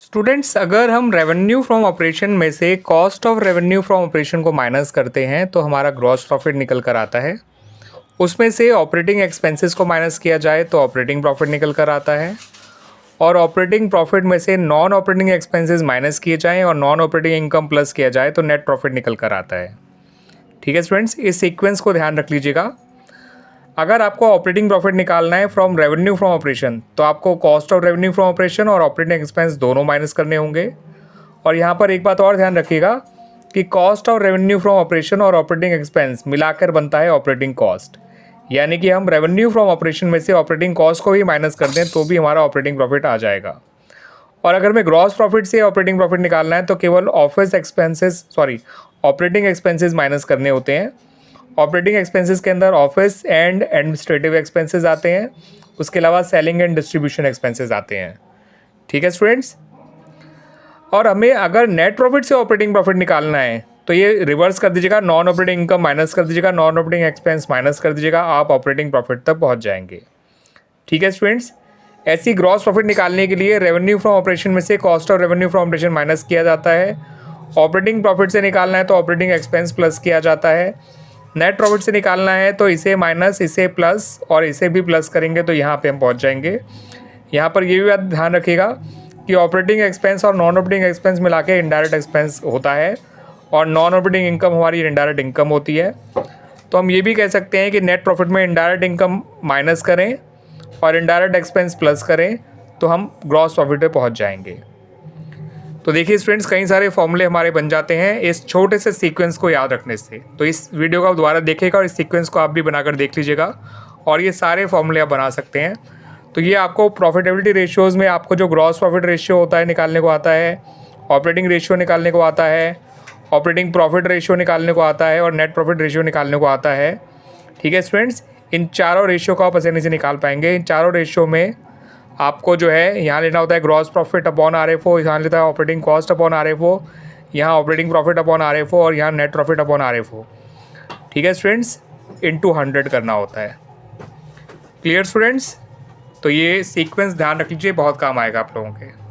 Students, अगर हम revenue from operation में से cost of revenue from operation को माइनस करते हैं तो हमारा ग्रॉस प्रॉफिट निकल कर आता है। उसमें से ऑपरेटिंग एक्सपेंसेस को माइनस किया जाए तो ऑपरेटिंग प्रॉफिट निकल कर आता है, और ऑपरेटिंग प्रॉफिट में से नॉन ऑपरेटिंग एक्सपेंसेस माइनस किए जाएँ और नॉन ऑपरेटिंग इनकम प्लस किया जाए तो नेट प्रॉफिट निकल कर आता है। ठीक है स्टूडेंट्स, इस सीक्वेंस को ध्यान रख लीजिएगा। अगर आपको ऑपरेटिंग प्रॉफिट निकालना है फ्रॉम रेवेन्यू फ्रॉम ऑपरेशन तो आपको cost of revenue from operation और ऑपरेटिंग एक्सपेंस दोनों माइनस करने होंगे। और यहाँ पर एक बात और ध्यान रखिएगा कि cost of revenue from operation और ऑपरेटिंग एक्सपेंस मिलाकर बनता है ऑपरेटिंग कॉस्ट, यानी कि हम रेवेन्यू फ्रॉम ऑपरेशन में से ऑपरेटिंग कॉस्ट को भी माइनस कर दें तो भी हमारा ऑपरेटिंग प्रॉफिट आ जाएगा। और अगर मैं ग्रॉस प्रॉफिट से ऑपरेटिंग प्रॉफिट निकालना है तो केवल ऑपरेटिंग एक्सपेंसेस माइनस करने होते हैं। ऑपरेटिंग एक्सपेंसेस के अंदर ऑफिस एंड एडमिनिस्ट्रेटिव एक्सपेंसेस आते हैं, उसके अलावा सेलिंग एंड डिस्ट्रीब्यूशन एक्सपेंसेस आते हैं। ठीक है स्टूडेंट्स, और हमें अगर नेट प्रॉफिट से ऑपरेटिंग प्रॉफिट निकालना है तो ये रिवर्स कर दीजिएगा, नॉन ऑपरेटिंग इनकम माइनस कर दीजिएगा, नॉन ऑपरेटिंग एक्सपेंस माइनस कर दीजिएगा, आप ऑपरेटिंग प्रॉफिट तक पहुंच जाएंगे। ठीक है स्टूडेंट्स, ऐसी ग्रॉस प्रॉफिट निकालने के लिए रेवेन्यू फ्रॉम ऑपरेशन में से cost of revenue from operation minus किया जाता है। ऑपरेटिंग प्रॉफिट से निकालना है तो ऑपरेटिंग एक्सपेंस प्लस किया जाता है। नेट प्रॉफिट से निकालना है तो इसे माइनस, इसे प्लस और इसे भी प्लस करेंगे तो यहाँ पे हम पहुँच जाएंगे। यहाँ पर ये भी बात ध्यान रखिएगा कि ऑपरेटिंग एक्सपेंस और नॉन ऑपरेटिंग एक्सपेंस मिला के इनडायरेक्ट एक्सपेंस होता है और नॉन ऑपरेटिंग इनकम हमारी इनडायरेक्ट इनकम होती है। तो हम ये भी कह सकते हैं कि नेट प्रॉफिट में इनडायरेक्ट इनकम माइनस करें और इनडायरेक्ट एक्सपेंस प्लस करें तो हम ग्रॉस प्रॉफिट पे पहुँच जाएंगे। तो देखिए स्टूडेंट्स, कई सारे फॉर्मूले हमारे बन जाते हैं इस छोटे से सीक्वेंस को याद रखने से। तो इस वीडियो को आप दोबारा देखिएगा और इस सीक्वेंस को आप भी बनाकर देख लीजिएगा और ये सारे फॉर्मूले आप बना सकते हैं। तो ये आपको प्रॉफिटेबिलिटी रेशियोज़ में आपको जो ग्रॉस प्रॉफिट रेशियो होता है निकालने को आता है, ऑपरेटिंग रेशियो निकालने को आता है, ऑपरेटिंग प्रॉफिट रेशियो निकालने को आता है और नेट प्रॉफिट रेशियो निकालने को आता है। ठीक है स्टूडेंट्स, इन चारों रेशियो को आप आसानी से निकाल पाएंगे। इन चारों रेशियो में आपको जो है यहाँ लेना होता है ग्रॉस प्रॉफिट अपॉन RFO, यहाँ लेता है ऑपरेटिंग कॉस्ट अपॉन RFO, यहाँ ऑपरेटिंग प्रॉफिट अपॉन RFO और यहाँ नेट प्रॉफिट अपॉन RFO। ठीक है स्टूडेंट्स, इनटू 100 करना होता है। क्लियर स्टूडेंट्स, तो ये सीक्वेंस ध्यान रख लीजिए, बहुत काम आएगा आप लोगों के।